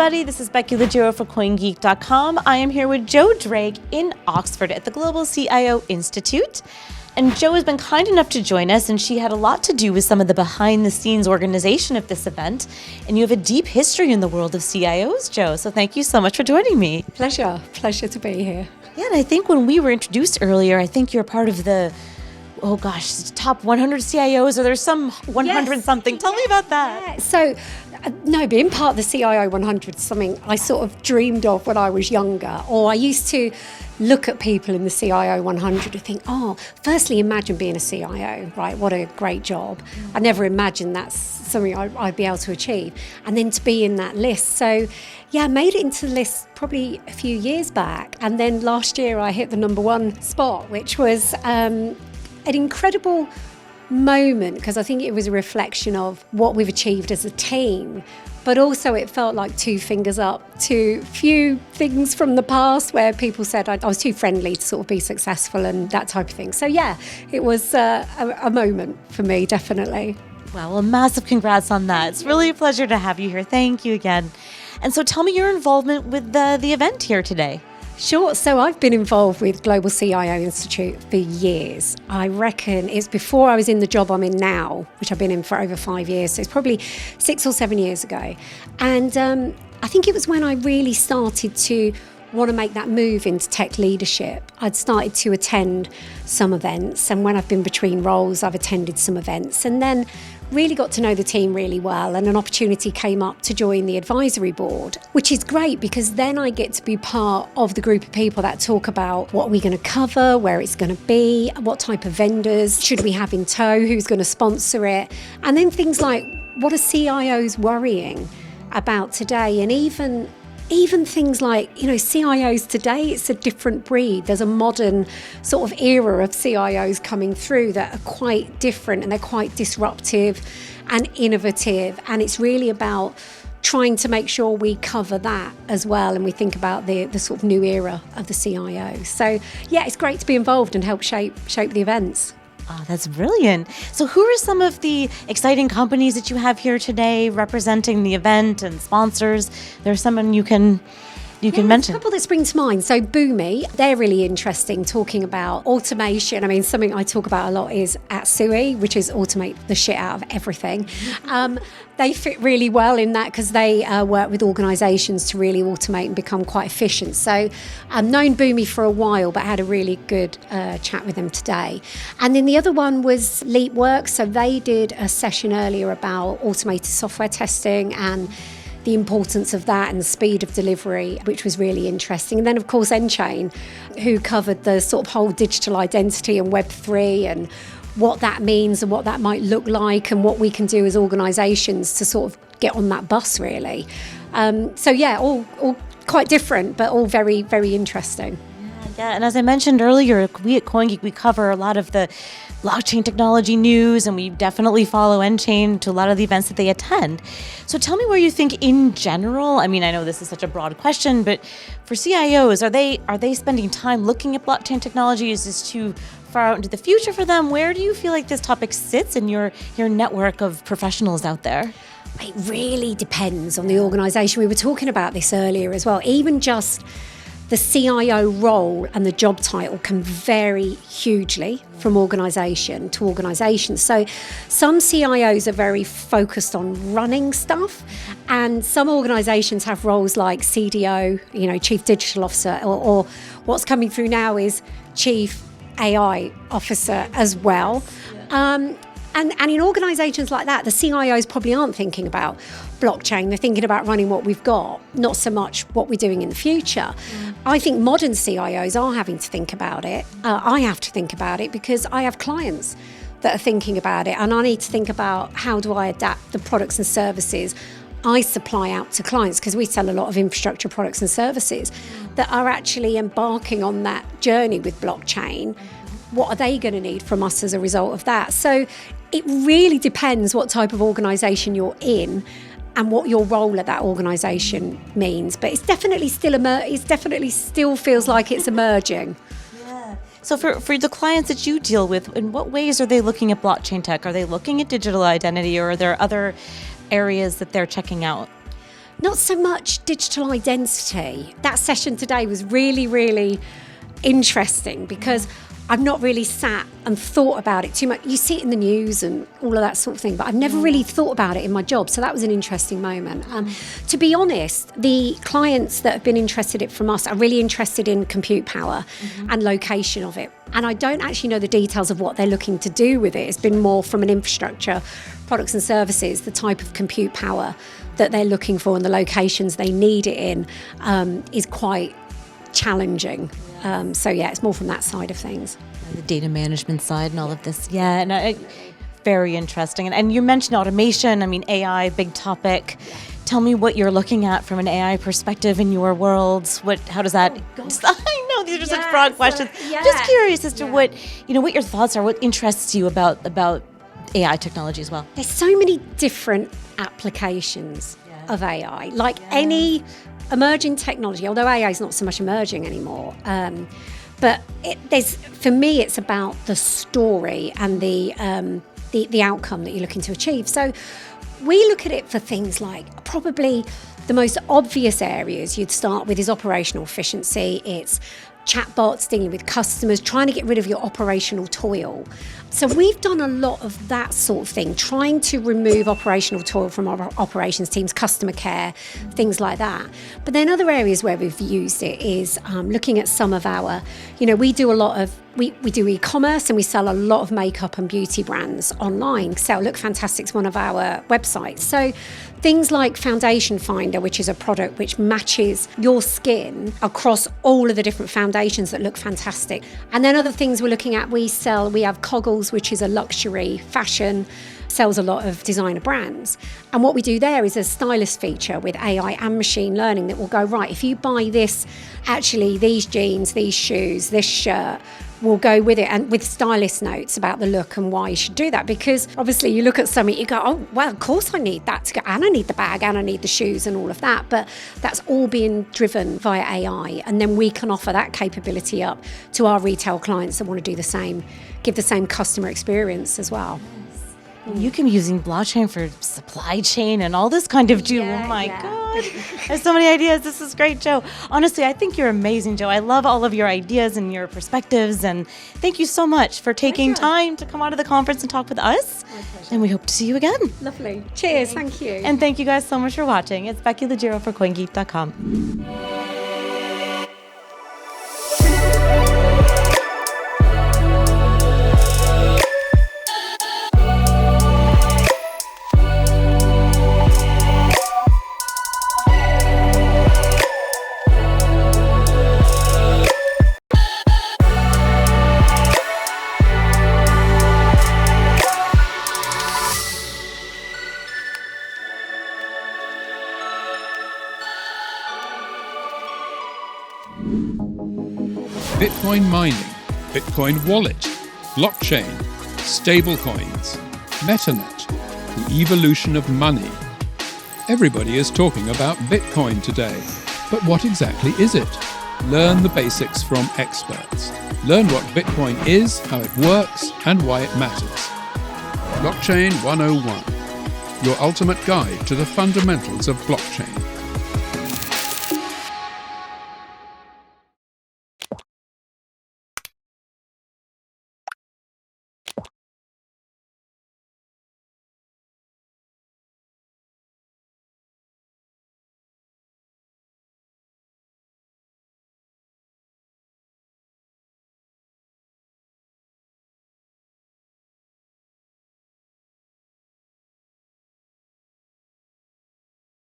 everybody. This is Becky Liggero for CoinGeek.com. I am here with Jo Drake in Oxford at the Global CIO Institute. And Jo has been kind enough to join us, and she had a lot to do with some of the behind-the-scenes organization of this event. And you have a deep history in the world of CIOs, Jo. So thank you so much for joining me. Pleasure to be here. Yeah, and I think when we were introduced earlier, I think you're part of the top 100 CIOs, or there's some 100 something. Tell me about that. Yeah. So, no, being part of the CIO 100 is something I sort of dreamed of when I was younger, or I used to look at people in the CIO 100 and think, firstly, imagine being a CIO, right? What a great job. I never imagined that's something I'd be able to achieve. And then to be in that list. So, yeah, I made it into the list probably a few years back. And then last year I hit the number one spot, which was an incredible moment, because I think it was a reflection of what we've achieved as a team, but also it felt like two fingers up to few things from the past where people said I was too friendly to sort of be successful and that type of thing. So yeah, it was a moment for me, definitely. Well, a massive congrats on that. It's really a pleasure to have you here. Thank you again. And so tell me your involvement with the event here today. Sure. So I've been involved with Global CIO Institute for years. I reckon it's before I was in the job I'm in now, which I've been in for over 5 years. So it's probably 6 or 7 years ago. And I think it was when I really started to want to make that move into tech leadership. I'd started to attend some events, and when I've been between roles, I've attended some events, and then really got to know the team really well, and an opportunity came up to join the advisory board, which is great because then I get to be part of the group of people that talk about what we're going to cover, where it's going to be, what type of vendors should we have in tow, who's going to sponsor it, and then things like what are CIOs worrying about today, and even things like, CIOs today, it's a different breed. There's a modern sort of era of CIOs coming through that are quite different, and they're quite disruptive and innovative. And it's really about trying to make sure we cover that as well, and we think about the sort of new era of the CIO. So yeah, it's great to be involved and help shape the events. Oh, that's brilliant. So who are some of the exciting companies that you have here today representing the event and sponsors? There's someone you can mention. A couple that spring to mind. So Boomi, they're really interesting, talking about automation. I mean, something I talk about a lot is Atsui, which is automate the shit out of everything. They fit really well in that because they work with organisations to really automate and become quite efficient. So I've known Boomi for a while, but had a really good chat with them today. And then the other one was LeapWorks. So they did a session earlier about automated software testing and the importance of that and the speed of delivery, which was really interesting. And then, of course, Enchain, who covered the sort of whole digital identity and Web3 and what that means and what that might look like and what we can do as organisations to sort of get on that bus, really. So, yeah, all quite different, but all very, very interesting. Yeah, and as I mentioned earlier, we at CoinGeek, we cover a lot of the blockchain technology news, and we definitely follow Enchain to a lot of the events that they attend. So tell me where you think in general, I mean, I know this is such a broad question, but for CIOs, are they spending time looking at blockchain technology? Is this too far out into the future for them? Where do you feel like this topic sits in your network of professionals out there? It really depends on the organisation. We were talking about this earlier as well. Even just the CIO role and the job title can vary hugely from organisation to organisation. So some CIOs are very focused on running stuff, and some organisations have roles like CDO, Chief Digital Officer, or what's coming through now is Chief AI Officer as well. And in organisations like that, the CIOs probably aren't thinking about blockchain. They're thinking about running what we've got, not so much what we're doing in the future. I think modern CIOs are having to think about it. I have to think about it because I have clients that are thinking about it, and I need to think about how do I adapt the products and services I supply out to clients, because we sell a lot of infrastructure products and services that are actually embarking on that journey with blockchain. What are they going to need from us as a result of that? So it really depends what type of organisation you're in and what your role at that organisation means. But it's definitely still feels like it's emerging. Yeah. So for the clients that you deal with, in what ways are they looking at blockchain tech? Are they looking at digital identity, or are there other areas that they're checking out? Not so much digital identity. That session today was really, really interesting because I've not really sat and thought about it too much. You see it in the news and all of that sort of thing, but I've never really thought about it in my job. So that was an interesting moment. To be honest, the clients that have been interested from us are really interested in compute power and location of it. And I don't actually know the details of what they're looking to do with it. It's been more from an infrastructure, products and services, the type of compute power that they're looking for and the locations they need it in is quite challenging. So yeah, it's more from that side of things. The data management side and all of this. Yeah, and very interesting. And you mentioned automation. I mean, AI, big topic. Tell me what you're looking at from an AI perspective in your world. How does that? I know these are such broad questions. I'm just curious as to what your thoughts are. What interests you about AI technology as well? There's so many different applications of AI. Like any emerging technology, although AI is not so much emerging anymore. But for me, it's about the story and the outcome that you're looking to achieve. So we look at it for things like probably the most obvious areas you'd start with is operational efficiency. It's chatbots, dealing with customers, trying to get rid of your operational toil. So we've done a lot of that sort of thing, trying to remove operational toil from our operations teams, customer care, things like that. But then other areas where we've used it is looking at some of our, we do a lot of, we do e-commerce and we sell a lot of makeup and beauty brands online. Sell Look Fantastic's one of our websites. So things like Foundation Finder, which is a product which matches your skin across all of the different foundations that look fantastic. And then other things we're looking at, we have Coggles, which is a luxury fashion, sells a lot of designer brands. And what we do there is a stylist feature with AI and machine learning that will go, right, if you buy this, actually these jeans, these shoes, this shirt, will go with it, and with stylist notes about the look and why you should do that. Because obviously you look at something, you go, oh, well, of course I need that to go, and I need the bag and I need the shoes and all of that. But that's all being driven via AI. And then we can offer that capability up to our retail clients that want to do the same, give the same customer experience as well. You can be using blockchain for supply chain and all this kind of oh my God. There's so many ideas. This is great, Jo. Honestly, I think you're amazing, Jo. I love all of your ideas and your perspectives. And thank you so much for taking time to come out of the conference and talk with us. My pleasure. And we hope to see you again. Lovely. Cheers. Thank you. And thank you guys so much for watching. It's Becky Liggero for CoinGeek.com. Bitcoin mining, Bitcoin wallet, blockchain, stablecoins, MetaNet, the evolution of money. Everybody is talking about Bitcoin today, but what exactly is it? Learn the basics from experts. Learn what Bitcoin is, how it works, and why it matters. Blockchain 101, your ultimate guide to the fundamentals of blockchain.